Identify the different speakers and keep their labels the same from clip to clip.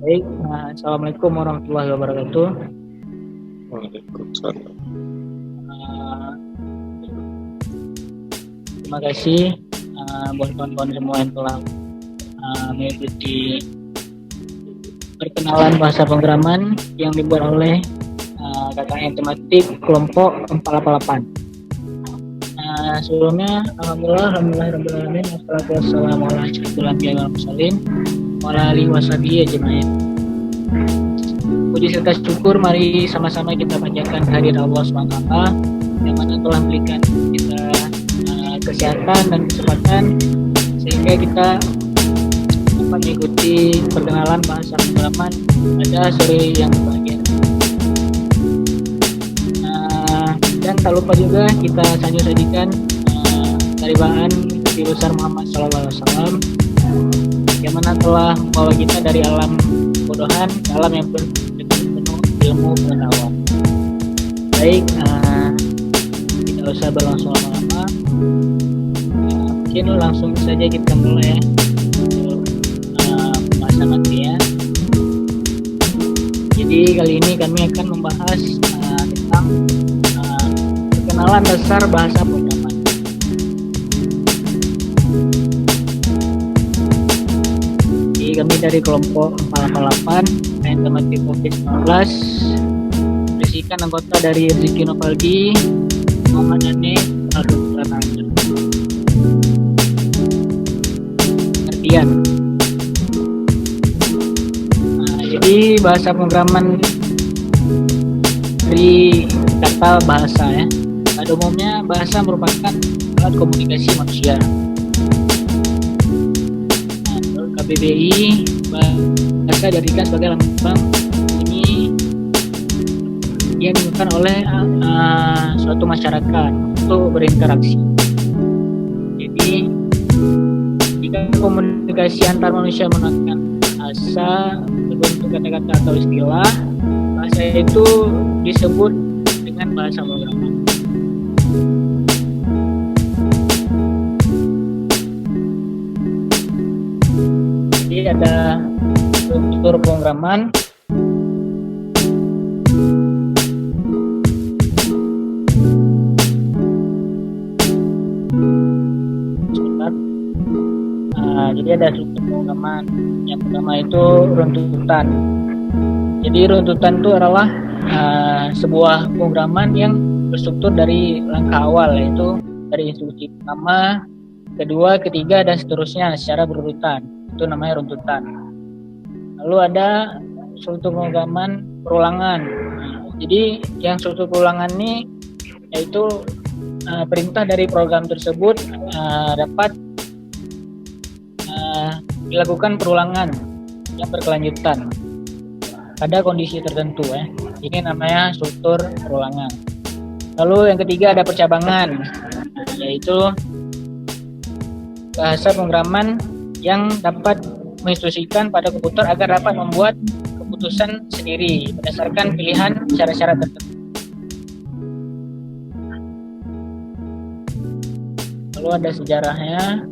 Speaker 1: Baik, Assalamualaikum warahmatullahi wabarakatuh.
Speaker 2: Waalaikumsalam.
Speaker 1: Uh, Terima kasih buat kawan-kawan semua yang telah mengikuti perkenalan bahasa pemrograman yang dibuat oleh KKN tematik kelompok 488. Sebelumnya, alhamdulillahirobbilalamin, wassalatu wassalamu ala asyrofil anbiya'i wal mursalin wa ala alihi washabihi ajmain. Puji serta syukur mari sama-sama kita panjatkan kehadirat Allah SWT yang mana telah memberikan kita kesehatan dan kesempatan sehingga kita dapat mengikuti perkenalan bahasa pemrograman pada sore yang berbahagia. Dan tak lupa juga kita sajikan dari bahan Nabi besar Muhammad SAW yang mana telah membawa kita dari alam kebodohan ke alam yang penuh ilmu pengetahuan. Baik, tidak usah berlangsung lama-lama, mungkin langsung saja kita mulai pembahasan materi ya. Jadi kali ini kami akan membahas tentang perkenalan dasar bahasa pemrograman. Jadi kami dari kelompok 488 yang tematik COVID-19 berisikan anggota dari Rizky Novaldi, Muhammad Dane, Aldo Pratanda. Pengertian. Jadi bahasa pemrograman dari kata bahasa ya. Pada umumnya bahasa merupakan alat komunikasi manusia. Menurut KBBI, bahasa dijadikan sebagai lambang bunyi yang digunakan oleh suatu masyarakat untuk berinteraksi. Jadi jika komunikasi antar manusia menggunakan bahasa berbentuk kata-kata atau istilah, bahasa itu disebut dengan bahasa pemrograman. Jadi ada struktur pemrograman, jadi ada struktur pemrograman. Yang pertama itu runtutan. Jadi runtutan itu adalah sebuah pemrograman yang berstruktur dari langkah awal, yaitu dari instruksi pertama, kedua, ketiga, dan seterusnya secara berurutan. Itu namanya runtutan. Lalu ada struktur pemrograman perulangan. Jadi yang struktur perulangan ini yaitu perintah dari program tersebut dapat dilakukan perulangan yang berkelanjutan pada kondisi tertentu ya. Ini namanya struktur perulangan. Lalu yang ketiga ada percabangan, yaitu bahasa pemrograman yang dapat menginstruksikan pada komputer agar dapat membuat keputusan sendiri berdasarkan pilihan syarat-syarat tertentu. Lalu ada sejarahnya.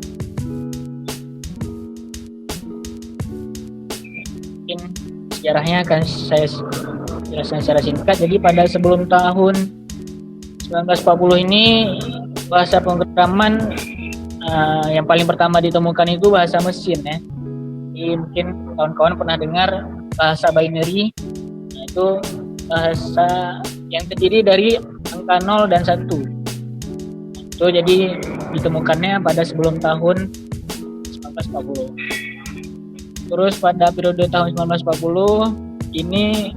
Speaker 1: Mungkin sejarahnya akan saya jelaskan secara singkat. Jadi pada sebelum tahun 1940 ini bahasa pemrograman yang paling pertama ditemukan itu bahasa mesin ya. Jadi mungkin kawan-kawan pernah dengar bahasa binary, itu bahasa yang terdiri dari angka 0 dan 1. Itu jadi ditemukannya pada sebelum tahun 1940. Terus pada periode tahun 1940 ini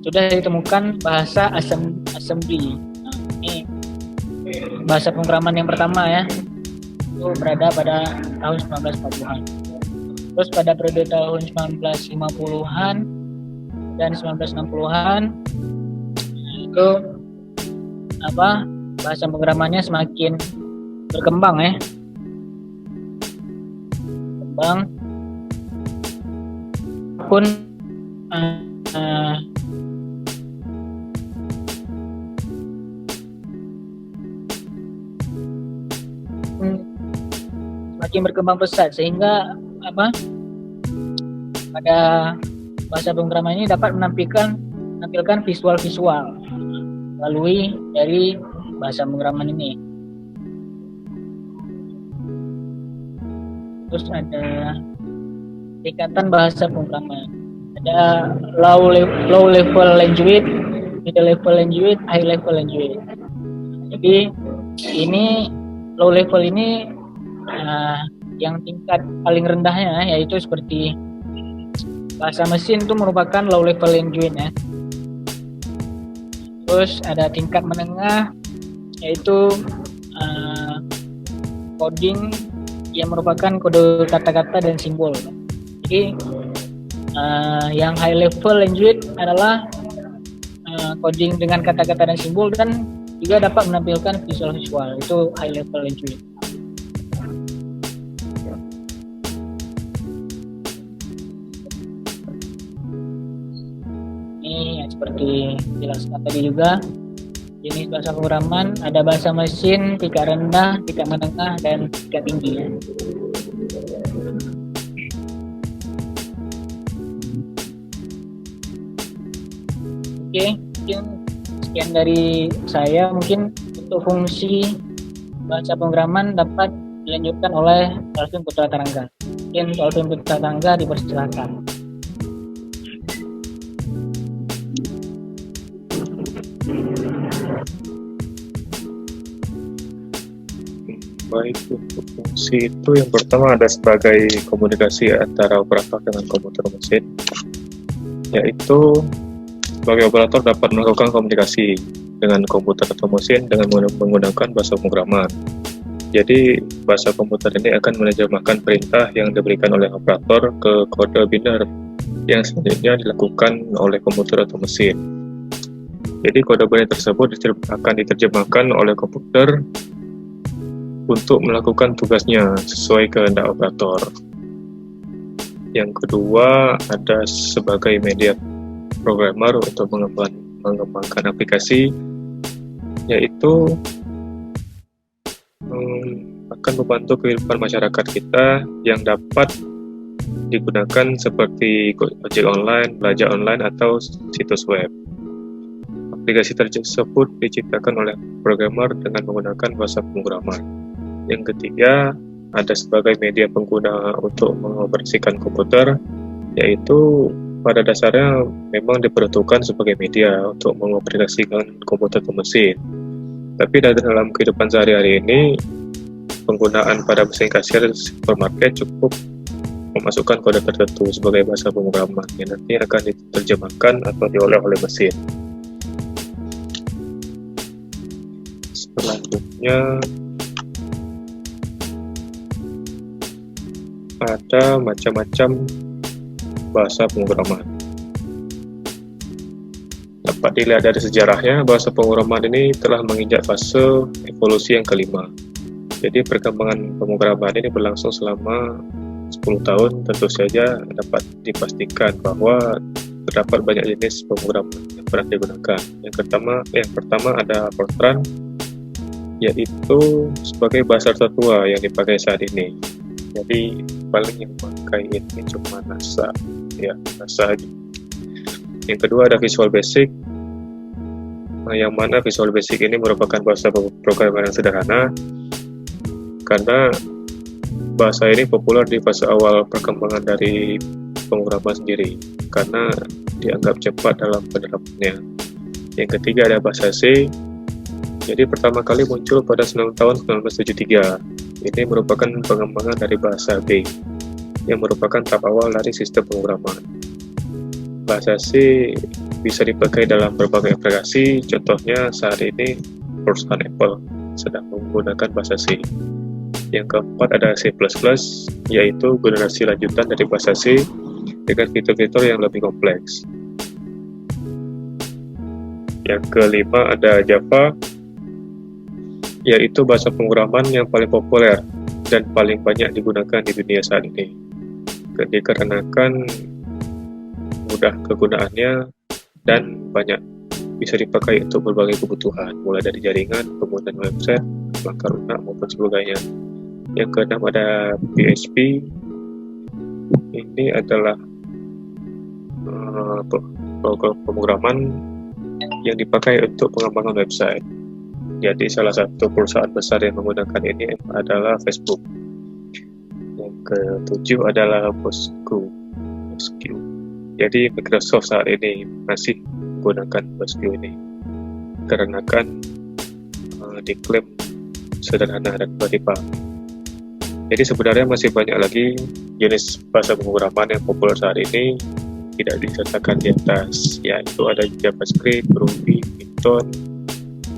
Speaker 1: sudah ditemukan bahasa assembly. Nah, ini bahasa pemrograman yang pertama ya. Itu berada pada tahun 1940-an. Terus pada periode tahun 1950-an dan 1960-an itu bahasa pemrogramannya semakin berkembang ya. Pun semakin berkembang pesat sehingga pada bahasa pemrograman ini dapat menampilkan visual-visual melalui dari bahasa pemrograman ini. Terus ada tingkatan bahasa pemrograman. Ada low level language, middle level language, high level language. Jadi ini low level ini yang tingkat paling rendahnya yaitu seperti bahasa mesin itu merupakan low level language ya. Terus ada tingkat menengah yaitu coding yang merupakan kode kata-kata dan simbol. Jadi yang high level language adalah coding dengan kata-kata dan simbol dan juga dapat menampilkan visual-visual. Itu high level language. Ini seperti jelaskan tadi juga, jenis bahasa pemrograman ada bahasa mesin, tingkat rendah, tingkat menengah, dan tingkat tinggi ya. Oke, mungkin sekian dari saya. Mungkin untuk fungsi bahasa pemrograman dapat dilanjutkan oleh Alvin Putra Tarangga. Mungkin Alvin Putra Tarangga dipersilakan.
Speaker 2: Baik, untuk fungsi itu yang pertama ada sebagai komunikasi antara operator dengan komputer mesin, yaitu sebagai operator dapat melakukan komunikasi dengan komputer atau mesin dengan menggunakan bahasa pemrograman. Jadi bahasa komputer ini akan menerjemahkan perintah yang diberikan oleh operator ke kode biner yang selanjutnya dilakukan oleh komputer atau mesin. Jadi kode biner tersebut akan diterjemahkan oleh komputer untuk melakukan tugasnya sesuai kehendak operator. Yang kedua ada sebagai media programmer untuk mengembangkan aplikasi, yaitu akan membantu kehidupan masyarakat kita yang dapat digunakan seperti ojek online, belanja online, atau situs web. Aplikasi tersebut diciptakan oleh programmer dengan menggunakan bahasa pemrograman. Yang ketiga, ada sebagai media pengguna untuk mengoperasikan komputer, yaitu pada dasarnya memang diperuntukkan sebagai media untuk mengoperasikan komputer atau mesin. Tapi dalam kehidupan sehari-hari ini, penggunaan pada mesin kasir supermarket cukup memasukkan kode tertentu sebagai bahasa pemrograman yang nanti akan diterjemahkan atau diolah oleh mesin. Selanjutnya ada macam-macam bahasa pemrograman. Dapat dilihat dari sejarahnya, bahasa pemrograman ini telah menginjak fase evolusi yang kelima. Jadi perkembangan pemrograman ini berlangsung selama 10 tahun. Tentu saja dapat dipastikan bahwa terdapat banyak jenis pemrograman yang pernah digunakan. Yang pertama ada Fortran, yaitu sebagai bahasa tertua yang dipakai saat ini. Jadi paling yang memakai ini cuma NASA aja. Yang kedua ada Visual Basic, yang mana Visual Basic ini merupakan bahasa pemrograman yang sederhana karena bahasa ini populer di fase awal perkembangan dari pemrograman sendiri karena dianggap cepat dalam penerapannya. Yang ketiga ada bahasa C, jadi pertama kali muncul pada tahun 1973. Ini merupakan pengembangan dari bahasa B yang merupakan tahap awal dari sistem pemrograman. Bahasa C bisa dipakai dalam berbagai aplikasi, contohnya saat ini perusahaan Apple sedang menggunakan bahasa C. Yang keempat ada C++, yaitu generasi lanjutan dari bahasa C dengan fitur-fitur yang lebih kompleks. Yang kelima ada Java, yaitu bahasa pemrograman yang paling populer dan paling banyak digunakan di dunia saat ini. Dikarenakan mudah kegunaannya dan banyak bisa dipakai untuk berbagai kebutuhan, mulai dari jaringan, pembuatan website, langkah lunak, maupun sebagainya. Yang keenam ada PHP. Ini adalah program pemrograman yang dipakai untuk pengembangan website. Jadi salah satu perusahaan besar yang menggunakan ini adalah Facebook. Yang ketujuh adalah Bosku. Jadi Microsoft saat ini masih menggunakan Bosku ini karena kan diklaim sederhana dan mudah dipahami. Jadi sebenarnya masih banyak lagi jenis bahasa pemrograman yang populer saat ini tidak disertakan di atas, yaitu ada JavaScript, Ruby, Python,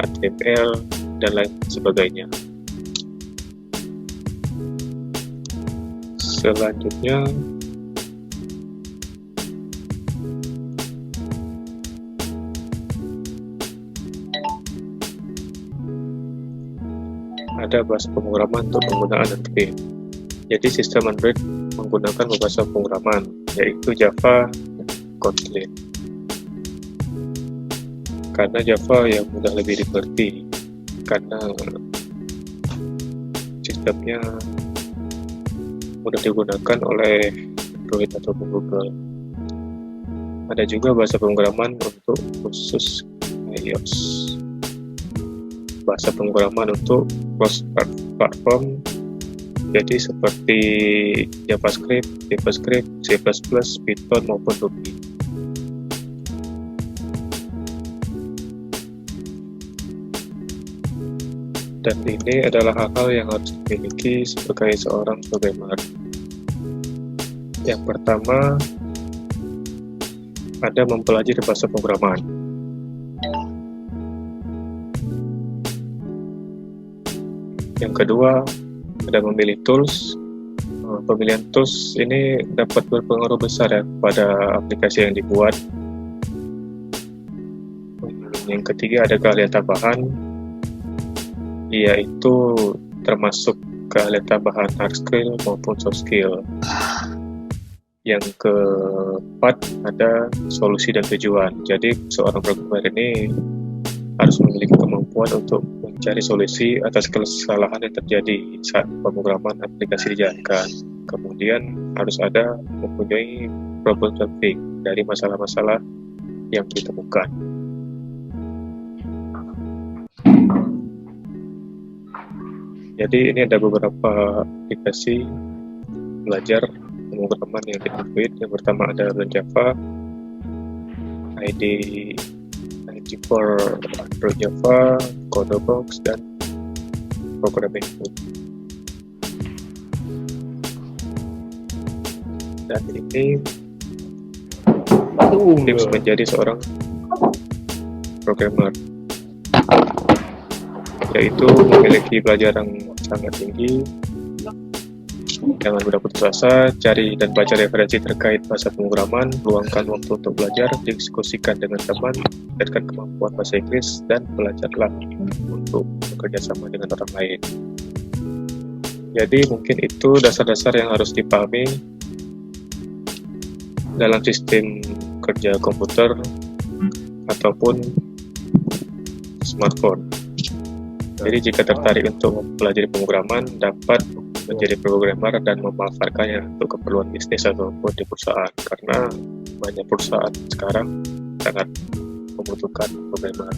Speaker 2: HTML, dan lain sebagainya. Selanjutnya ada bahasa pemrograman untuk penggunaan Android. Jadi sistem Android menggunakan bahasa pemrograman yaitu Java dan Kotlin. Karena Java yang mudah lebih dimengerti karena sistemnya mudah digunakan oleh Android atau Google. Ada juga bahasa pemrograman untuk khusus iOS. Bahasa pemrograman untuk cross platform, jadi seperti JavaScript, C++, Python maupun Ruby. Dan ini adalah hal-hal yang harus dimiliki sebagai seorang programmer. Yang pertama, ada mempelajari bahasa pemrograman. Yang kedua, ada memilih tools. Pemilihan tools ini dapat berpengaruh besar ya pada aplikasi yang dibuat. Yang ketiga, ada keahlian tambahan, yaitu termasuk keahlian tambahan hard skill maupun soft skill. Yang keempat, ada solusi dan tujuan. Jadi seorang programmer ini harus memiliki kemampuan untuk mencari solusi atas kesalahan yang terjadi saat pemrograman aplikasi dijalankan. Kemudian harus ada mempunyai problem solving dari masalah-masalah yang ditemukan. Jadi ini ada beberapa aplikasi belajar pemrograman yang di Android. Yang pertama ada Java, ID for Android Java, Codebox, dan Programming Book. Dan ini tips menjadi seorang programmer, yaitu memiliki pelajaran sangat tinggi, jangan mudah putus asa, cari dan baca referensi terkait bahasa pemrograman, luangkan waktu untuk belajar, diskusikan dengan teman, tingkatkan kemampuan bahasa Inggris, dan belajarlah untuk bekerja sama dengan orang lain. Jadi mungkin itu dasar-dasar yang harus dipahami dalam sistem kerja komputer ataupun smartphone. Jadi jika tertarik untuk mempelajari pemrograman, dapat menjadi programmer dan memanfaatkannya untuk keperluan bisnis ataupun di perusahaan, karena banyak perusahaan sekarang sangat membutuhkan programmer.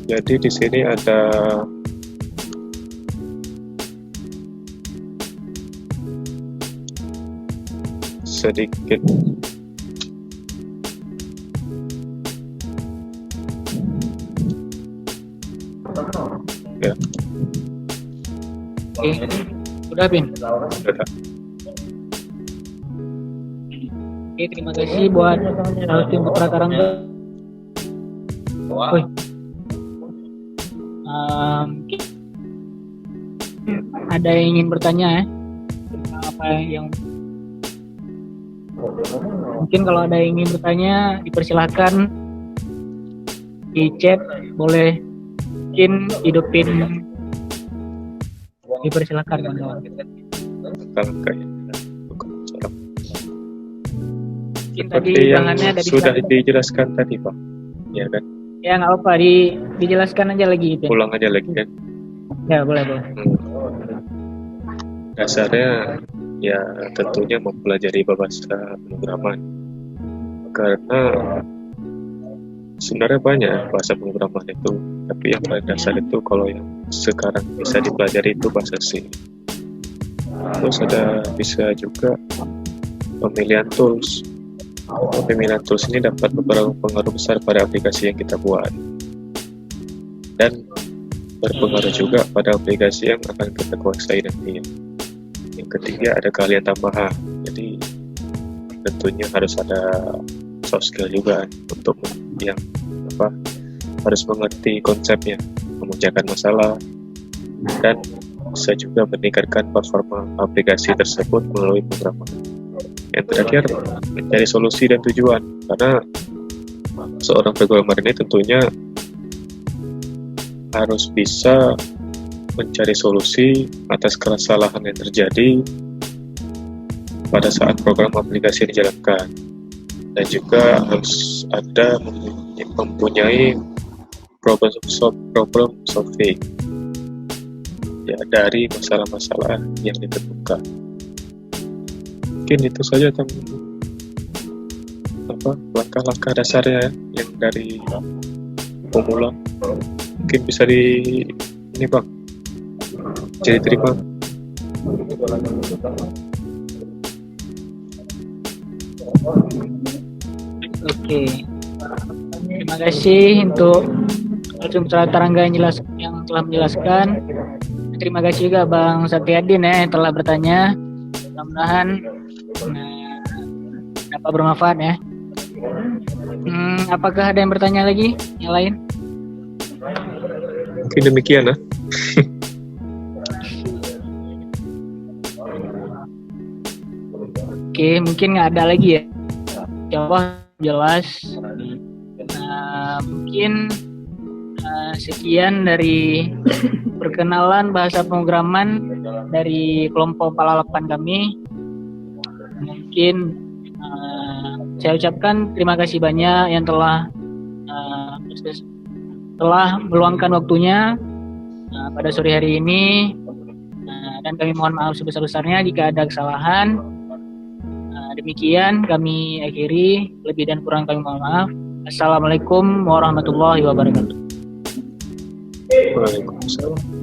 Speaker 2: Jadi di sini ada sedikit ya.
Speaker 1: Oke, udah Pin.
Speaker 2: Sudah.
Speaker 1: Oke, terima kasih buat tim Putra Karangga. Ada yang ingin bertanya ya? Apa yang mungkin kalau ada yang ingin bertanya dipersilahkan di chat, boleh mungkin hidupin, dipersilahkan kawan-kawan. Mungkin tadi
Speaker 2: yang
Speaker 1: tangannya ada di
Speaker 2: sudah
Speaker 1: sana.
Speaker 2: dijelaskan tadi Pak, ya kan?
Speaker 1: Ya nggak apa, dijelaskan aja lagi itu.
Speaker 2: Ulang aja lagi kan?
Speaker 1: Ya boleh.
Speaker 2: Dasarnya ya tentunya mempelajari bahasa pemrograman, karena sebenarnya banyak bahasa pemrograman itu, tapi yang paling dasar itu kalau yang sekarang bisa dipelajari itu bahasa C. Terus bisa juga pemilihan tools. Pemilihan tools ini dapat beberapa pengaruh besar pada aplikasi yang kita buat, dan berpengaruh juga pada aplikasi yang akan kita kuasai nanti. Yang ketiga ada keahlian tambahan, jadi tentunya harus ada soft skill juga untuk yang harus mengerti konsepnya, memecahkan masalah, dan bisa juga meningkatkan performa aplikasi tersebut melalui pemrograman. Yang terakhir, mencari solusi dan tujuan, karena seorang programmer ini tentunya harus bisa mencari solusi atas kesalahan yang terjadi pada saat program aplikasi dijalankan, dan juga harus ada mempunyai problem solving ya dari masalah-masalah yang ditemukan. Mungkin itu saja langkah-langkah dasarnya yang dari pemula. Mungkin bisa ini Bang, jadi terima.
Speaker 1: Oke, terima kasih untuk Tarangga yang telah menjelaskan. Terima kasih juga Bang Satyadin yang telah bertanya. Mudah-mudahan dapat bermanfaat ya. Apakah ada yang bertanya lagi yang lain?
Speaker 2: Mungkin demikian ya.
Speaker 1: Oke, mungkin nggak ada lagi ya. Coba jelas. Mungkin sekian dari perkenalan bahasa pemrograman dari kelompok 48 kami. Mungkin saya ucapkan terima kasih banyak yang telah meluangkan waktunya pada sore hari ini, dan kami mohon maaf sebesar-besarnya jika ada kesalahan. Demikian kami akhiri, lebih dan kurang kami mohon maaf. Assalamualaikum warahmatullahi wabarakatuh.
Speaker 2: Waalaikumsalam.